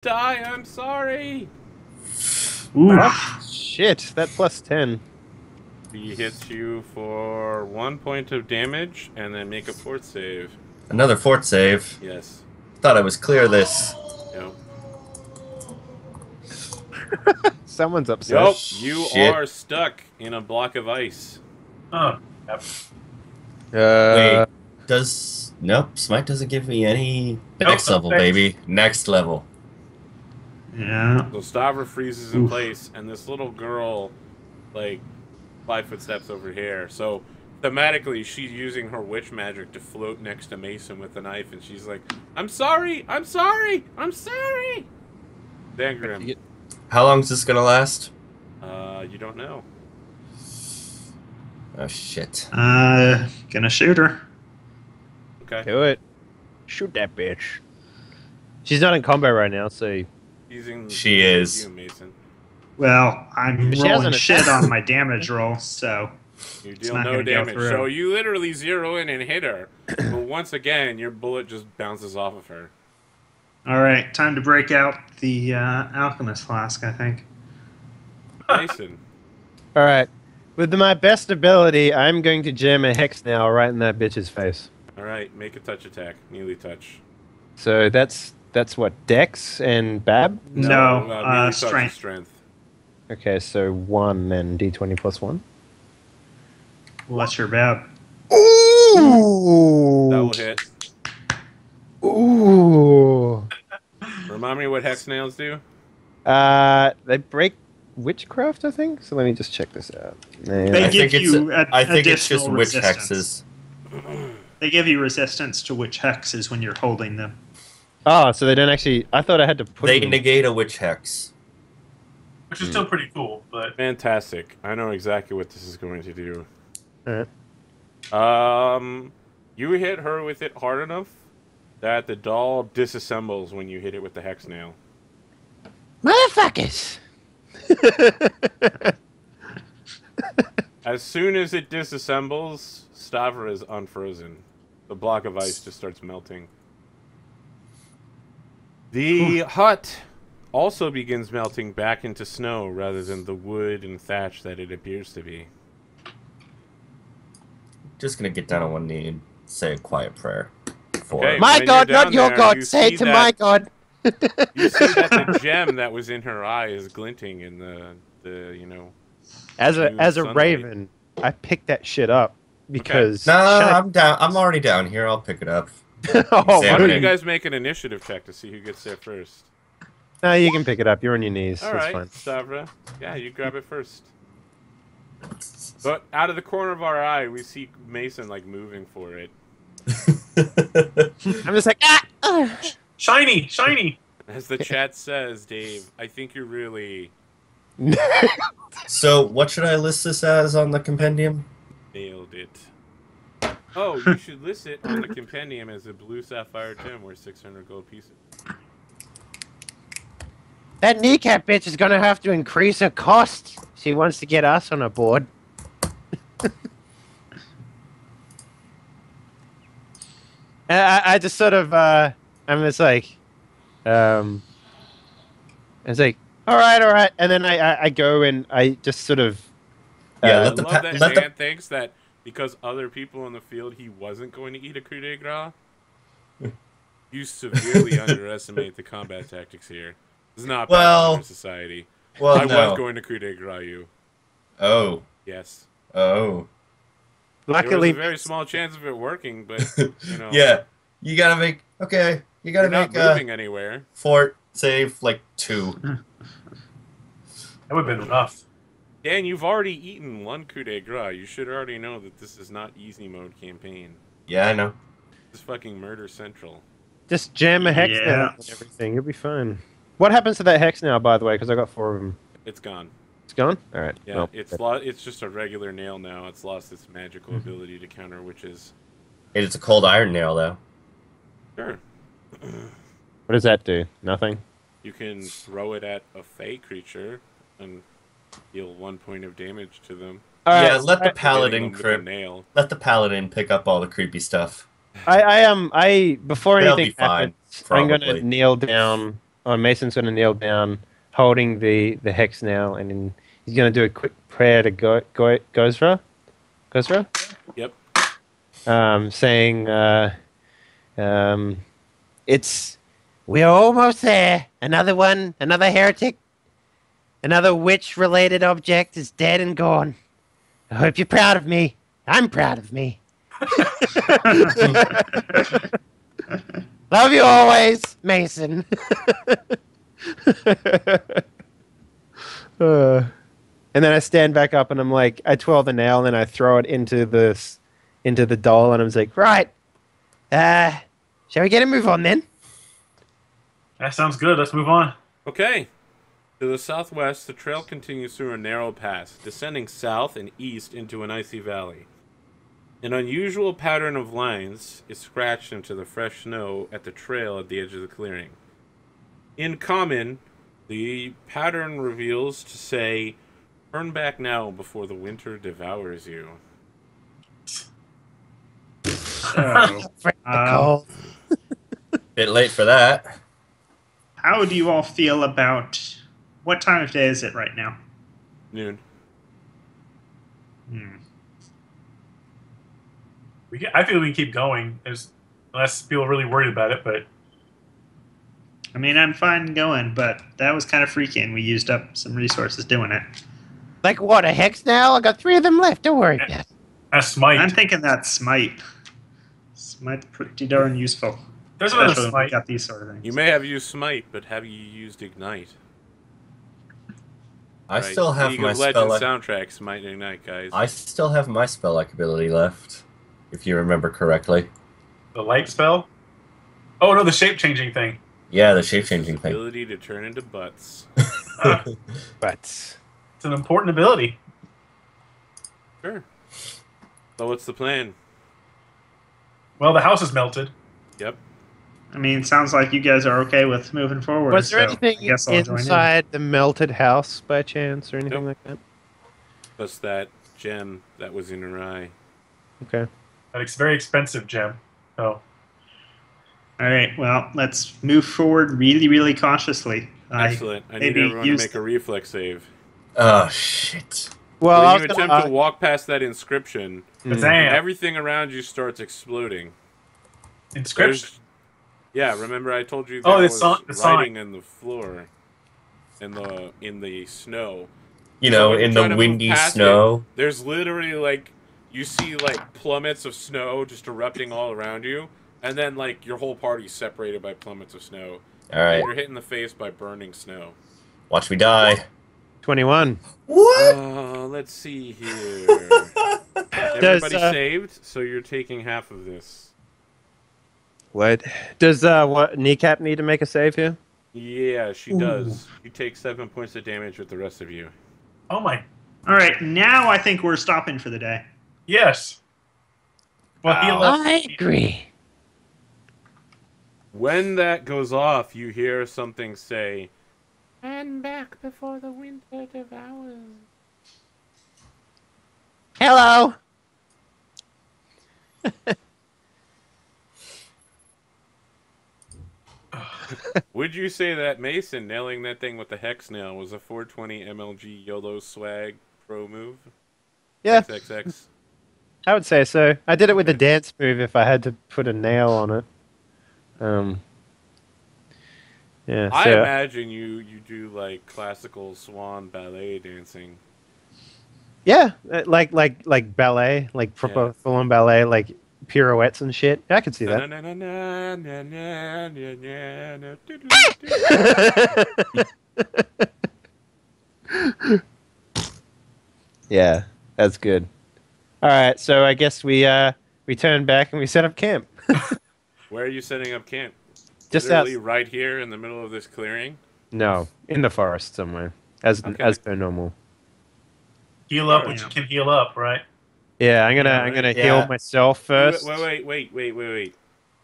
Die, I'm sorry. Ooh. Shit, that plus 10. He hits you for 1 point of damage, and then make a fort save. Another fort save. Yes. Thought I was clear of this. Nope. Someone's upset. Nope. You Shit. are stuck in a block of ice. Oh. Yep. Wait, nope, Smite doesn't give me any next level, baby. Next level. Yeah. So Stavra freezes in place, and this little girl, like, 5 footsteps over here. So thematically, she's using her witch magic to float next to Mason with a knife, and she's like, "I'm sorry, I'm sorry, I'm sorry." Dangrim. How long is this gonna last? You don't know. Oh shit. Gonna shoot her. Okay. Do it. Shoot that bitch. She's not in combat right now, so... She is. You, Mason. Well, I'm She rolling hasn't shit attacked. on my damage roll, so You it's deal not no gonna go damage. through. So you literally zero in and hit her. But once again, your bullet just bounces off of her. All right, time to break out the alchemist flask, I think. Mason. Alright. With my best ability, I'm going to jam a hex now right in that bitch's face. Alright, make a touch attack. Melee touch. So that's what, Dex and Bab? No, melee touch is strength. strength. Okay, so 1 and D20 plus 1. What's your bad? Ooh! That will hit. Ooh! Remind me what hex nails do? They break witchcraft, I think? So let me just check this out. They I give think you I think it's just additional witch resistance. hexes. They give you resistance to witch hexes when you're holding them. Oh, so they don't actually... I thought I had to put They them... negate a witch hex. Which is still pretty cool, but Fantastic. I know exactly what this is going to do. Alright. You hit her with it hard enough that the doll disassembles when you hit it with the hex nail. Motherfuckers! As soon as it disassembles, Stavra is unfrozen. The block of ice just starts melting. The hut also begins melting back into snow rather than the wood and thatch that it appears to be. Just gonna get down on one knee and say a quiet prayer. For Okay. My When God, you're not down your there, God! you Say see it to that- my God! You see that the gem that was in her eye is glinting in the you know... As a sunlight. raven, I picked that shit up because... No, I'm down. I'm already down here. I'll pick it up. Oh, Why Examine don't it. you guys make an initiative check to see who gets there first? no, you can pick it up. You're on your knees. All That's right, fine. Stavra. Yeah, you grab it first. But out of the corner of our eye, we see Mason like moving for it. I'm just like, ah! shiny, shiny. As the chat says, Dave, I think you're really So, what should I list this as on the compendium? nailed it. Oh, you should list it on the compendium as a blue sapphire gem worth 600 gold pieces. That kneecap bitch is gonna have to increase her cost. She wants to get us on a board. And I just sort of, I'm just like, it's like, all right, and then I go and I just sort of, Yeah, I let the love that let the Dan thinks that because other people in the field he wasn't going to eat a coup de grace. You severely underestimate the combat tactics here. This is not Pathfinder society. well, I no. was going to coup de grace you. Oh, Yes. oh. There was luckily, a very small chance of it working, but you know, Yeah, you gotta make. Okay, you gotta you're not make moving anywhere. fort save like 2. That would have been rough. Dan, you've already eaten one coup de grace. You should already know that this is not easy mode campaign. Yeah, I know. This is fucking murder central. just jam a hex Yeah. down and everything. You'll be fine. What happens to that hex now, by the way? Because I got 4 of them. It's gone. It's gone. All right. Yeah, Well, it's just a regular nail now. It's lost its magical ability to counter witches. It's a cold iron nail, though. Sure. what does that do? Nothing. You can throw it at a fey creature and deal 1 point of damage to them. All Yeah, right, let the Hitting paladin them with a crip. nail. Let the paladin pick up all the creepy stuff. I before They'll anything be fine, happens, I'm gonna probably. kneel down Mason's going to kneel down, holding the hex nail, and then he's going to do a quick prayer to Gozra. Gozra? Yep. Saying, we're almost there. Another one, another heretic, another witch-related object is dead and gone. I hope you're proud of me. I'm proud of me. Love you always, Mason. And then I stand back up and I'm like, I twirl the nail and then I throw it into the doll and I'm like, right, shall we get a move on then? That sounds good. Let's move on. Okay. To the southwest, the trail continues through a narrow pass, descending south and east into an icy valley. An unusual pattern of lines is scratched into the fresh snow at the trail at the edge of the clearing. In common, the pattern reveals to say, "Turn back now before the winter devours you." So, Bit late for that. how do you all feel about what time of day is it right now? Noon. I feel we can keep going, unless people are really worried about it. But I mean, I'm fine going, but that was kind of freaky, and we used up some resources doing it. Like what, a hex nail? I got 3 of them left. Don't worry about it. a smite. I'm thinking that smite. Smite's pretty darn useful. There's another Especially when we smite. got these sort of things. You may have used Smite, but have you used Ignite? I still have League my of Legends spell. soundtrack, Smite and Ignite, guys. I still have my spell-like ability left, if you remember correctly. The light spell. Oh no, the shape-changing thing. Yeah, the shape-changing thing. Ability to turn into butts. But It's an important ability. Sure. So what's the plan? Well, the house is melted. Yep. I mean, it sounds like you guys are okay with moving forward. was there so anything I guess I'll join in. inside the melted house by chance or anything Nope. like that? Plus that gem that was in her eye. Okay. It's a very expensive gem. So All right, well, let's move forward really, really cautiously. Excellent. I need maybe everyone to use make a reflex save. Oh, shit. Well, I When was you gonna, attempt to walk past that inscription, Kazam. everything around you starts exploding. Inscription. There's- Yeah, remember I told you Oh, there the was sign. writing in the floor, in the snow. You So know, when you in try the to move windy past snow. it, there's literally like you see like plummets of snow just erupting all around you, and then like your whole party's separated by plummets of snow. Alright, And you're hit in the face by burning snow. watch me die. 21. What? Let's see here. Everybody saved, so you're taking half of this. What? Does what Kneecap need to make a save here? Yeah, she does. You take 7 points of damage with the rest of you. Oh my. All right, now I think we're stopping for the day. Yes. Well, heal up. I agree. When that goes off, you hear something say, "And back before the winter devours." Hello. Would you say that Mason nailing that thing with the hex nail was a 420 MLG YOLO swag pro move? Yeah, XXX. I would say so. I did it with a dance move if I had to put a nail on it. Yeah. I So imagine you do like classical swan ballet dancing. yeah, like ballet, like proper Yeah. full-on ballet, like pirouettes and shit. I could see Na, that. na, na, na, na, na, na, na, na, doo, doo, doo. Yeah, that's good. All right, so I guess we turn back and we set up camp. Where are you setting up camp? Just Literally out. right here in the middle of this clearing? No, in the forest somewhere, as Okay. per normal. Heal up Yeah. what you can heal up, right? Yeah, I'm gonna Yeah. heal myself first. Wait.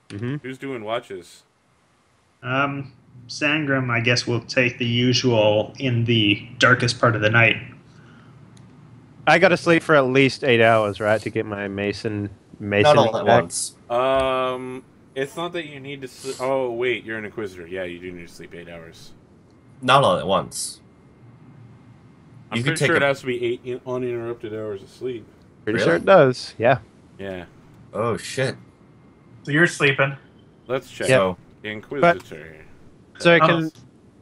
Mm-hmm. Who's doing watches? Sangram, I guess, will take the usual in the darkest part of the night. I got to sleep for at least 8 hours, right, to get my Mason Not all at back. once. It's not that you need to sleep. Oh, wait, you're an Inquisitor. Yeah, you do need to sleep 8 hours. Not all at once. I'm pretty sure it has to be 8 uninterrupted hours of sleep. Pretty Really? sure it does. Yeah. Yeah. Oh shit. So you're sleeping. Let's check. So Inquisitor. So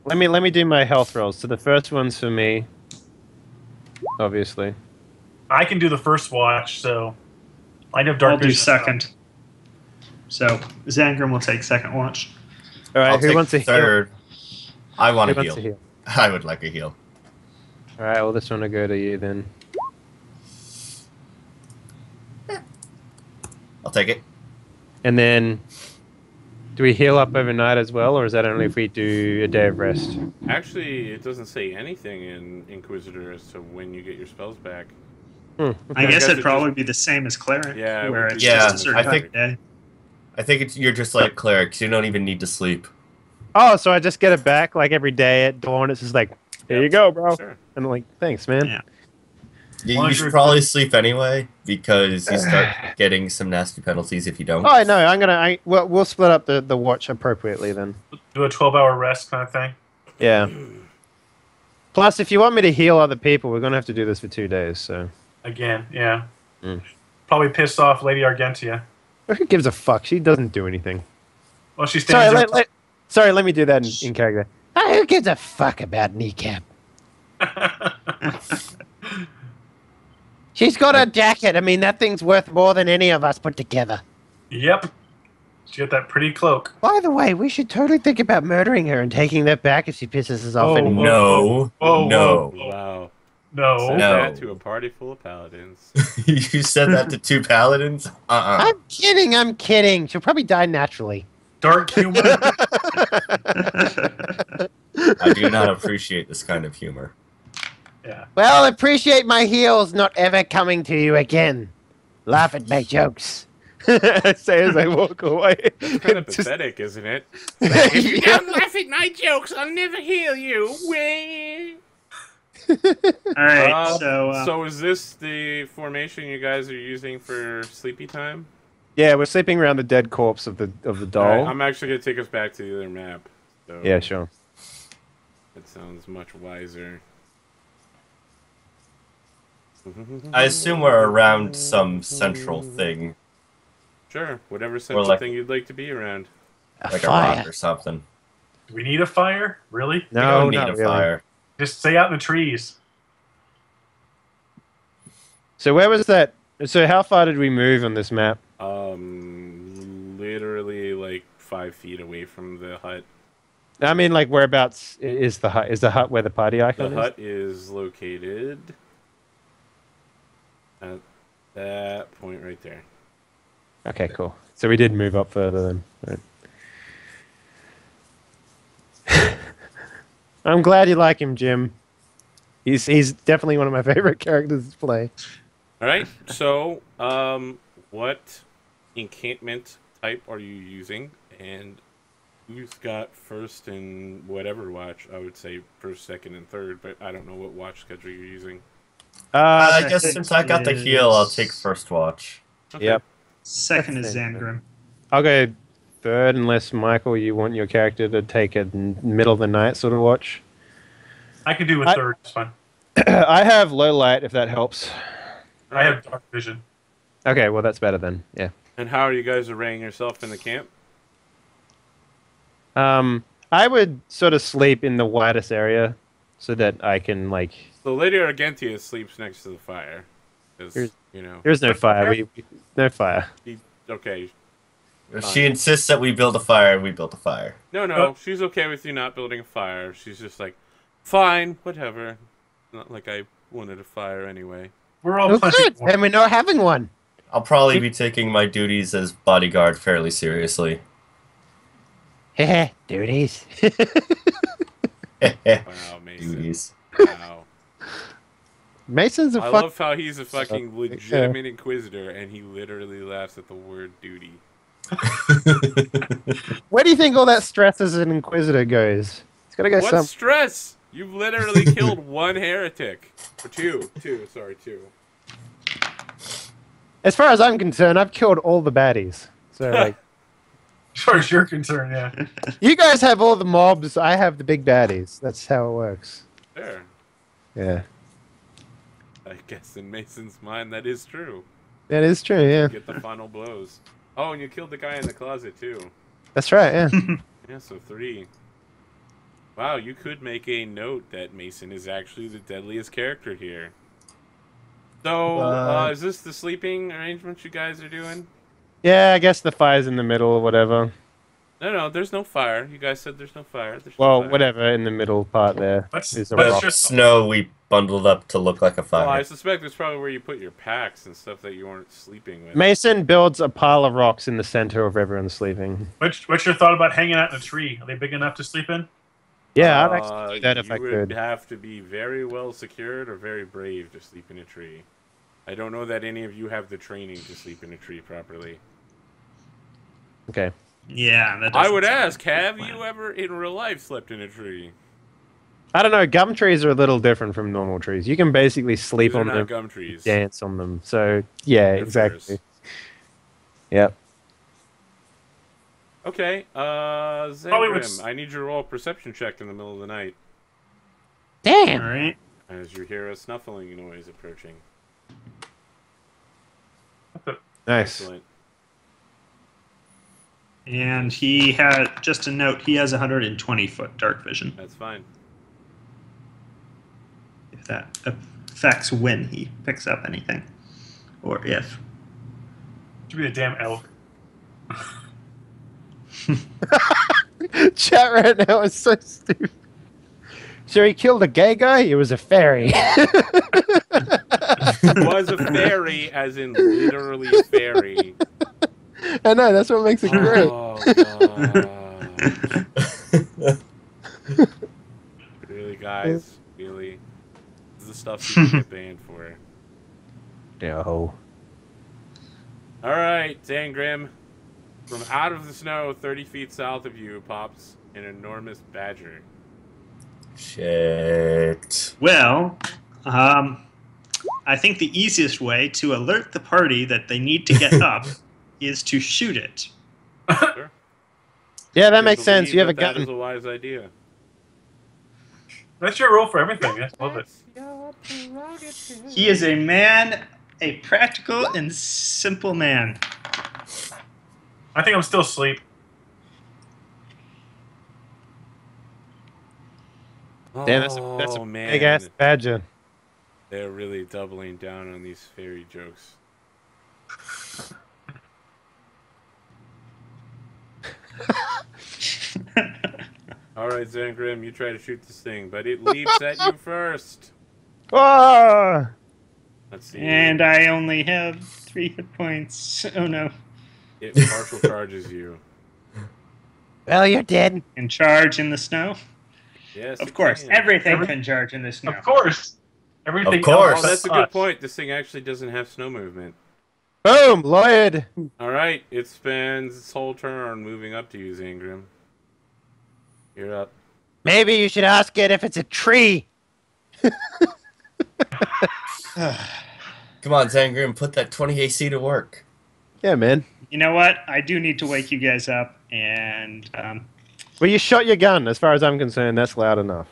let me do my health rolls. So the first one's for me, obviously. I can do the first watch, so I have dark I'll do vision. second. So Zangrim will take second watch. All right, I'll who take wants a heal? third. I want Who to wants heal. a heal? I would like a heal. All right, well, this one will go to you then. I'll take it. And then, do we heal up overnight as well, or is that only if we do a day of rest? Actually, it doesn't say anything in Inquisitor as to when you get your spells back. I guess it'd it probably just- be the same as cleric. Yeah, it where would be it's the just same a certain I time think- of day. I think you're just like clerics. You don't even need to sleep. Oh, so I just get it back like every day at dawn. It's just like, here you go, bro. Sure. I'm like, thanks, man. Yeah. You should probably sleep anyway because you start getting some nasty penalties if you don't. Oh, I know. We'll split up the watch appropriately then. Do a 12-hour rest kind of thing. Yeah. Plus, if you want me to heal other people, we're gonna have to do this for 2 days. So Again, yeah. Mm. Probably pissed off Lady Argentia. who gives a fuck? She doesn't do anything. Well, she stands Sorry, let me do that in character. Who gives a fuck about Kneecap? She's got a jacket. I mean, that thing's worth more than any of us put together. Yep. She got that pretty cloak. By the way, we should totally think about murdering her and taking that back if she pisses us off Oh, anymore. No. Whoa, No. whoa. Wow. No. Said No. that to a party full of paladins. You said that to 2 paladins? I'm kidding. She'll probably die naturally. Dark humor. I do not appreciate this kind of humor. Yeah. Well, appreciate my heels not ever coming to you again. Laugh at my jokes. I say as I walk away. It's kind of Just- pathetic, isn't it? If you don't laugh at my jokes, I'll never heal you. Wah. All right, So is this the formation you guys are using for sleepy time? Yeah, we're sleeping around the dead corpse of the doll. Alright, I'm actually going to take us back to the other map. So Yeah, sure. It sounds much wiser. I assume we're around some central thing, Sure, whatever central like- thing you'd like to be around. A like fire. a rock or something. Do we need a fire? Really? We No, don't need not a really. fire. Just stay out in the trees. So where was that? So how far did we move on this map? Literally like 5 feet away from the hut. I mean, like whereabouts is the hut? Is the hut where the party The icon is? hut is located at that point right there. Okay, cool. So we did move up further then. Right. I'm glad you like him, Jim. He's definitely one of my favorite characters to play. All right. So, what encampment type are you using, and who's got first and whatever watch? I would say first, second, and third, but I don't know what watch schedule you're using. I Second guess since I got the heal, I'll is- take first watch. Okay. Yep. Second is Zangrim. I'll go third unless, Michael, you want your character to take a middle of the night sort of watch. I can do a third. It's fine. I have low light, if that helps. I have dark vision. Okay, well, that's better then. Yeah. And how are you guys arraying yourself in the camp? I would sort of sleep in the widest area so that I can, like... So Lady Argentia sleeps next to the fire. 'Cause, Here's- you know. There's no fire. No fire. Okay. If she insists that we build a fire, we build a fire. No, she's okay with you not building a fire. She's just like, fine, whatever. Not like I wanted a fire anyway. We're all Oh, plenty good. And we're not having one. I'll probably be taking my duties as bodyguard fairly seriously. Heh, duties. Wow, Mason. Duties. Wow. Mason's a I fuck. love how he's a fucking legitimate inquisitor, and he literally laughs at the word duty. Where do you think all that stress as an inquisitor goes? It's gotta go What some. stress? You've literally killed one heretic. Or two. Sorry, two. As far as I'm concerned, I've killed all the baddies. So like, As far as you're concerned, yeah. You guys have all the mobs. I have the big baddies. That's how it works. There. Yeah. I guess in Mason's mind, that is true. That is true, yeah. Get the final blows. Oh, and you killed the guy in the closet, too. That's right, yeah. Yeah, so 3. Wow, you could make a note that Mason is actually the deadliest character here. So, is this the sleeping arrangement you guys are doing? Yeah, I guess the fire's in the middle or whatever. No, there's no fire. You guys said there's no fire. There's Well, no fire. whatever in the middle part there. Is a let's rock. just Snow we bundled up to look like a fire. Well, I suspect it's probably where you put your packs and stuff that you weren't sleeping with. Mason builds a pile of rocks in the center of everyone sleeping. What's your thought about hanging out in a tree? Are they big enough to sleep in? Yeah, I'd actually do that if I You could. would have to be very well secured or very brave to sleep in a tree. I don't know that any of you have the training to sleep in a tree properly. Okay. Yeah, that I doesn't would sound ask, like a have plan. you ever in real life slept in a tree? I don't know. Gum trees are a little different from normal trees. You can basically sleep These are on not them, gum trees. dance on them. So yeah, They're exactly. firs. Yep. Okay, Probably Zangrim, I need your roll perception check in the middle of the night All Damn. right. as you hear a snuffling noise approaching. Nice. Excellent. And he had, just a note, he has 120-foot dark vision. That's fine. If that affects when he picks up anything. Or if. Should be a damn elk. Chat right now is so stupid. So he killed a gay guy? It was a fairy. Was a fairy, as in literally fairy. I know, that's what makes it great. Oh, really, guys? Really? This is the stuff you get banned for. No. Alright, Zangrim. From out of the snow, 30 feet south of you, pops an enormous badger. Shit. Well, I think the easiest way to alert the party that they need to get up is to shoot it. Sure. Yeah, that I makes sense. believe You have a that is gun. a wise idea. That's your role for everything. I love it. He is a man, a practical and simple man. I think I'm still asleep. Damn, that's a man. big ass badger. They're really doubling down on these fairy jokes. Alright, Zangrim, you try to shoot this thing, but it leaps at you first. Ah! Let's see. And I only have 3 hit points. Oh no. It partial charges you. Well, you're dead. And charge in the snow? Yes. Of it course, can. everything can charge in the snow. Of course. Everything Of course. else Oh, that's a but good us. point. This thing actually doesn't have snow movement. Boom! Lloyd! Alright, it spends its whole turn moving up to you, Zangrim. You're up. Maybe you should ask it if it's a tree. Come on, Zangrim, put that 20 AC to work. Yeah, man. You know what? I do need to wake you guys up, and Well, you shot your gun. As far as I'm concerned, that's loud enough.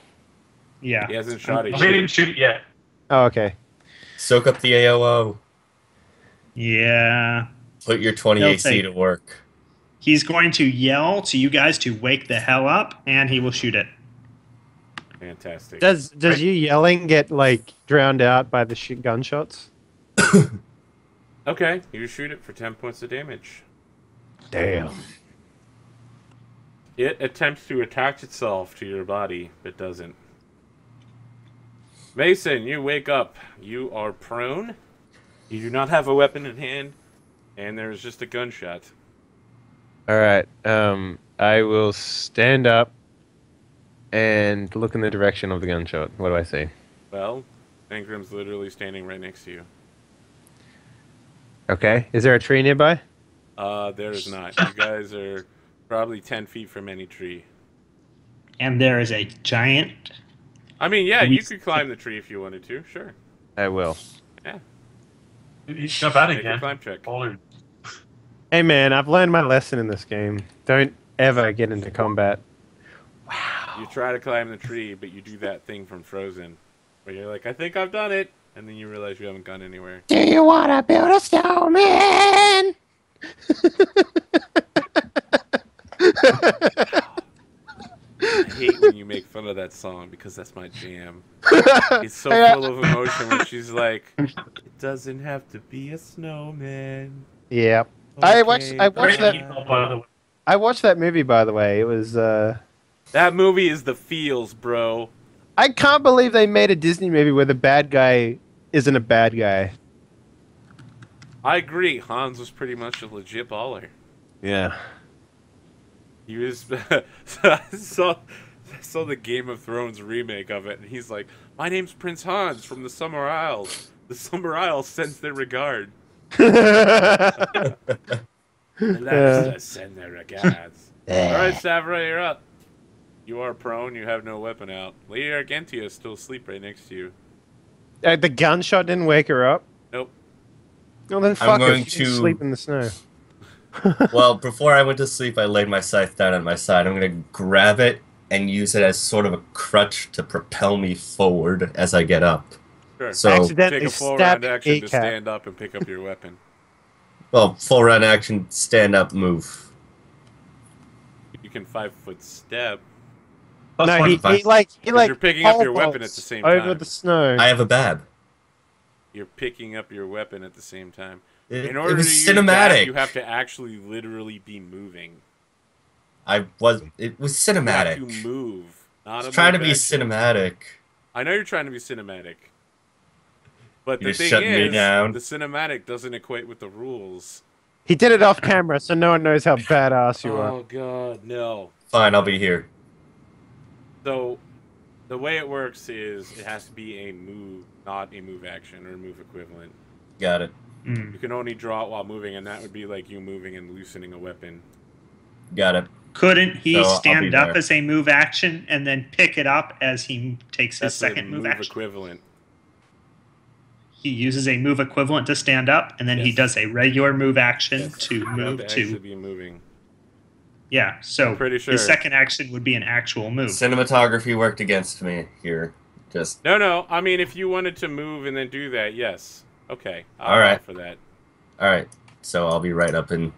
yeah. He hasn't shot it They yet. didn't shoot it yet. Oh, okay. Soak up the AOO. Yeah. Put your 20 He'll AC take to it. work. He's going to yell to you guys to wake the hell up, and he will shoot it. Fantastic. Does you yelling get, like, drowned out by the gunshots? Okay, you shoot it for 10 points of damage. Damn. It attempts to attach itself to your body, but doesn't. Mason, you wake up. You are prone. You do not have a weapon in hand, and there's just a gunshot. Alright, I will stand up and look in the direction of the gunshot. What do I see? Well, Zangrim's literally standing right next to you. Okay. Is there a tree nearby? There is not. You guys are probably 10 feet from any tree. And there is a giant. I mean, yeah, you could climb the tree if you wanted to. Sure. I will. Yeah. You jump out Make a again. climb check. Boulder. Hey, man, I've learned my lesson in this game. Don't ever get into combat. You try to climb the tree, but you do that thing from Frozen, where you're like, I think I've done it, and then you realize you haven't gone anywhere. Do you want to build a snowman? I hate when you make fun of that song because that's my jam. It's so full of emotion when she's like, it doesn't have to be a snowman. Yeah. Okay, I watched that movie, by the way. It was That movie is the feels, bro. I can't believe they made a Disney movie where the bad guy isn't a bad guy. I agree. Hans was pretty much a legit baller. Yeah. He was. I saw the Game of Thrones remake of it, and he's like, "My name's Prince Hans from the Summer Isles. The Summer Isles sends their regard. The Lannisters send their regards." All right, Stavra, you're up. You are prone. You have no weapon out. Lady Argentia is still asleep right next to you. The gunshot didn't wake her up? Nope. Well, then fuck her. going She can to- sleep in the snow. Well, before I went to sleep, I laid my scythe down at my side. I'm going to grab it and use it as sort of a crutch to propel me forward as I get up. Sure. So, Accidentally Take a full stabbed round action to ACAP. stand up and pick up your weapon. well, full run action, stand up, move. You can 5-foot step. No, he You're picking up your weapon at the same over time. the snow. I have a bab. You're picking up your weapon at the same time. It, In it order was to use cinematic. that, you have to actually literally be moving. It was You cinematic. have to move. Not I a was trying to move be action. cinematic. I know you're trying to be cinematic. But the You're thing shutting me is, down. the cinematic doesn't equate with the rules. He did it off camera, so no one knows how badass you are. Oh god, no. Fine, I'll be here. So, the way it works is it has to be a move, not a move action or a move equivalent. Got it. You can only draw it while moving, and that would be like you moving and loosening a weapon. Got it. Couldn't he So, I'll stand be up there. as a move action and then pick it up as he takes his That's second a move move action? equivalent. He uses a move equivalent to stand up, and then he Yes. does a regular move action Yes. to You have move to actually to. be moving. Yeah, so I'm pretty sure. his second action would be an actual move. Cinematography worked against me here. Just No. I mean, if you wanted to move and then do that, yes. Okay. I'll All right. allow for that. all right. So I'll be right up in.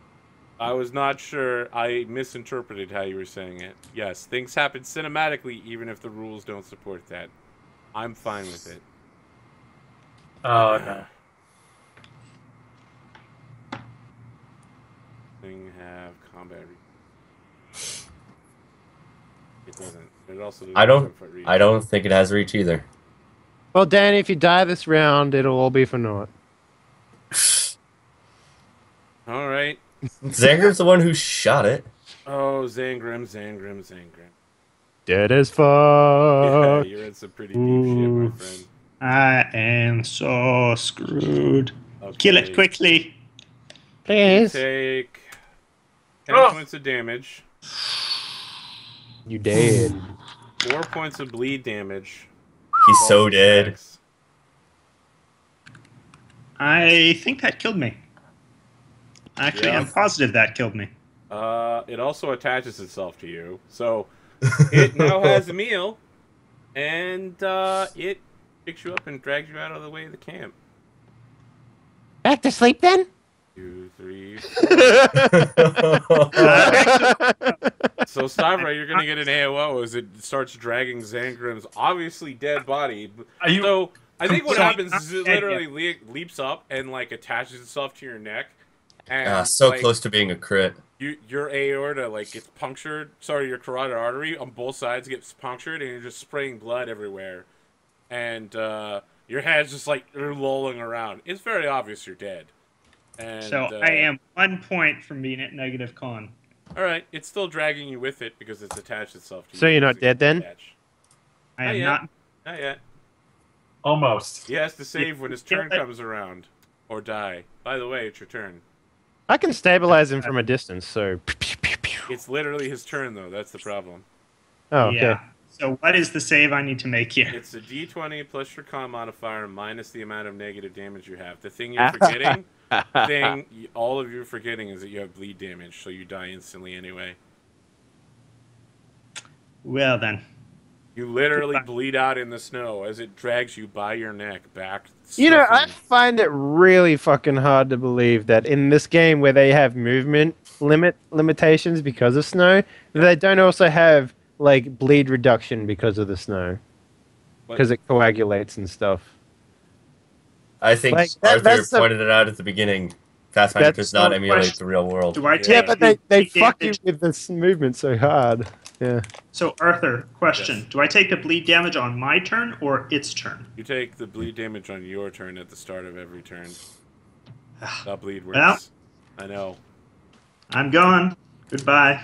I was not sure. I misinterpreted how you were saying it. Yes, things happen cinematically, even if the rules don't support that. I'm fine with it. Oh, no. Thing have combat. It doesn't. It also doesn't I don't. have foot reach. I don't think it has reach either. Well, Danny, if you die this round, it'll all be for naught. All right. Zanger's the one who shot it. Oh, Zangrim. Dead as Yeah, fuck. you're in some pretty deep shit, my friend. I am so screwed. Okay. Kill it quickly. Please. Take 10 Oh. points of damage, You dead. 4 points of bleed damage. He's so All dead. attacks. I think that killed me. Actually, Yeah. I'm positive that killed me. It also attaches itself to you, so it now has a meal, and it picks you up and drags you out of the way of the camp. Back to sleep then? 2, 3, 4. So Stavra, you're gonna get an AOO as it starts dragging Zangrim's obviously dead body. Are you? So I think what Completely happens is it dead literally leaps up and like attaches itself to your neck, and So like, close to being a crit. your aorta like gets punctured. Sorry, your carotid artery on both sides gets punctured, and you're just spraying blood everywhere. And your head's just like you're lolling around. It's very obvious you're dead. And, So I am 1 point from being at negative con. All right, it's still dragging you with it because it's attached itself to you. So you're not dead then? I Not am yet. not. Not yet. Almost. He has to save when his turn comes around, or die. By the way, it's your turn. I can stabilize him from a distance, so. It's literally his turn though. That's the problem. Oh, okay. Yeah. So what is the save I need to make here? It's a D20 plus your con modifier minus the amount of negative damage you have. The thing you're forgetting, all of you are forgetting is that you have bleed damage, so you die instantly anyway. Well then. You literally bleed out in the snow as it drags you by your neck back. You know, I suffering. find it really fucking hard to believe that in this game where they have movement limitations because of snow, they don't also have like bleed reduction because of the snow, because it coagulates and stuff. I think Like, Arthur pointed it out at the beginning. Pathfinder does not emulate the real world. Do I Yeah, take but they fuck you damage? with this movement so hard. Yeah. So Arthur, question: Yes. Do I take the bleed damage on my turn or its turn? You take the bleed damage on your turn at the start of every turn. That bleed works. Well. I know. I'm gone. Goodbye.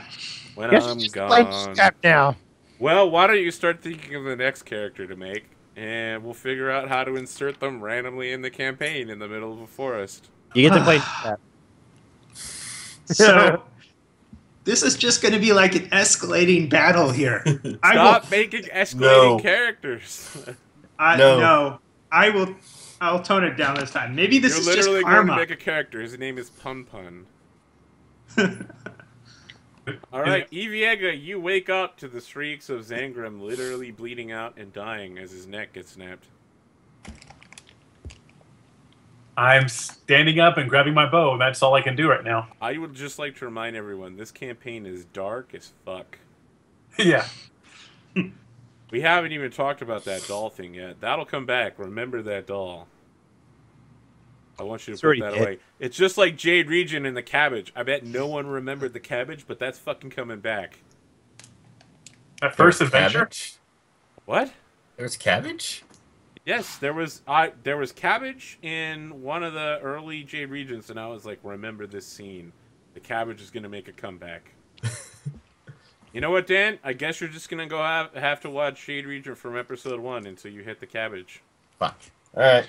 When Guess I'm you just blame gone. Scrap now. Well, why don't you start thinking of the next character to make, and we'll figure out how to insert them randomly in the campaign in the middle of a forest. You get to play Scrap. So this is just going to be like an escalating battle here. Stop making escalating characters. No. I'll tone it down this time. Maybe this You're is literally just going karma. to make a character. His name is Pun Pun. All right, Eviega, you wake up to the shrieks of Zangrim literally bleeding out and dying as his neck gets snapped. I'm standing up and grabbing my bow. That's all I can do right now. I would just like to remind everyone, this campaign is dark as fuck. Yeah. We haven't even talked about that doll thing yet. That'll come back. Remember that doll. I want you to put that away. It's just like Jade Region and the cabbage. I bet no one remembered the cabbage, but that's fucking coming back. That first adventure? Cabbage? What? There's cabbage? Yes, there was cabbage in one of the early Jade Regions, and I was like, remember this scene. The cabbage is going to make a comeback. You know what, Dan? I guess you're just going to go have to watch Jade Region from episode 1 until you hit the cabbage. Fuck. Alright.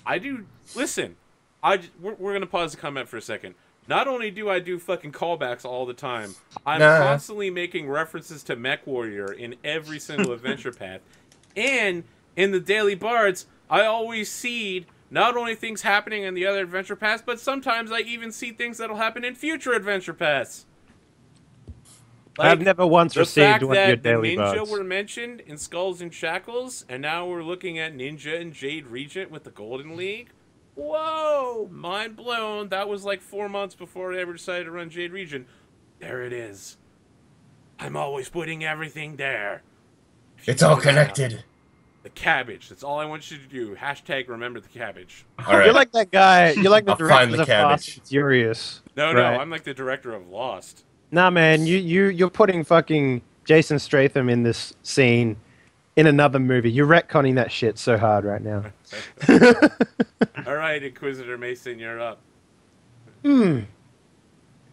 I do... Listen, we're going to pause the comment for a second. Not only do I do fucking callbacks all the time, I'm constantly making references to Mech Warrior in every single adventure path. And in the Daily Bards, I always seed not only things happening in the other adventure paths, but sometimes I even see things that'll happen in future adventure paths. Like, I've never once received one of your the daily ninja bugs. were mentioned in Skulls and Shackles, and now we're looking at Ninja and Jade Regent with the Golden League. Whoa! Mind blown. That was like 4 months before I ever decided to run Jade Region. There it is. I'm always putting everything there. It's all connected. The cabbage. That's all I want you to do. Hashtag remember the cabbage. All right. You're like that guy. You're like the I'll find director the of Fast cabbage. and Furious. No, Right. I'm like the director of Lost. Nah, man, you're putting fucking Jason Statham in this scene in another movie. You're retconning that shit so hard right now. All right, Inquisitor Mason, you're up.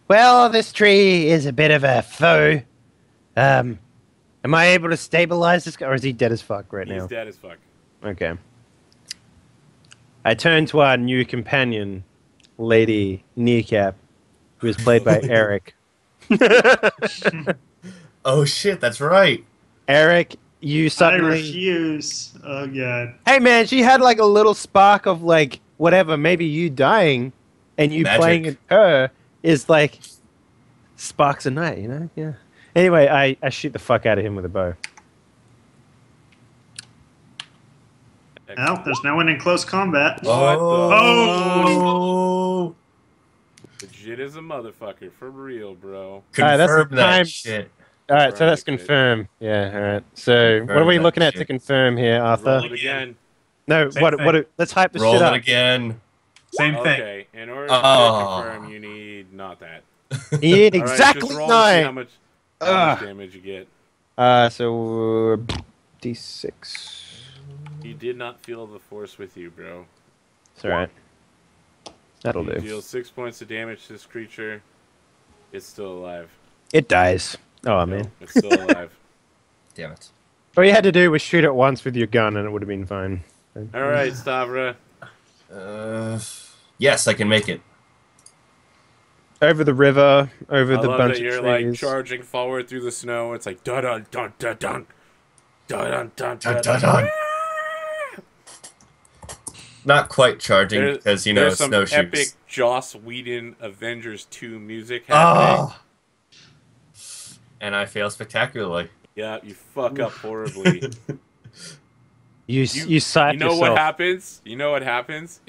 Well, this tree is a bit of a foe. Am I able to stabilize this guy, or is he dead as fuck right He's now? dead as fuck. Okay. I turn to our new companion, Lady Kneecap, who is played by Eric. Oh shit, that's right. Eric, you I suddenly... refuse. Oh god. Hey man, she had like a little spark of like whatever, maybe you dying and you Magic. playing her is like sparks a night, you know? Yeah. Anyway, I shoot the fuck out of him with a bow. Well, there's no one in close combat. Oh. Legit as a motherfucker, for real, bro. Alright, that's Confirm the that time. shit. Alright, so that's Confirm. confirmed. Yeah, alright. So what are we that looking at to shit. confirm here, Arthur? Roll it again. No, Same what thing. let's hype this Roll shit it up. again. Same thing. Okay, in order to Oh. confirm, you need not that. You need All right, exactly just roll and see how 9. much Ugh. damage you get. So D6. You did not feel the force with you, bro. It's alright. That'll You do. deal 6 points of damage to this creature. It's still alive. It dies. Oh No, man. it's still alive. Damn it. All you had to do was shoot it once with your gun and it would have been fine. All right, Stavra. Yes, I can make it. Over the river, over I the love bunch that of you're trees. like charging forward through the snow. It's like dun dun dun dun dun Dun, dun, Dun, dun, dun, dun. dun. Not quite charging There's- because, you know, there's some snowshoes. epic Joss Whedon Avengers 2 music happening. Oh! And I fail spectacularly. Yeah, you fuck up horribly. You You side know yourself. what happens? You know what happens?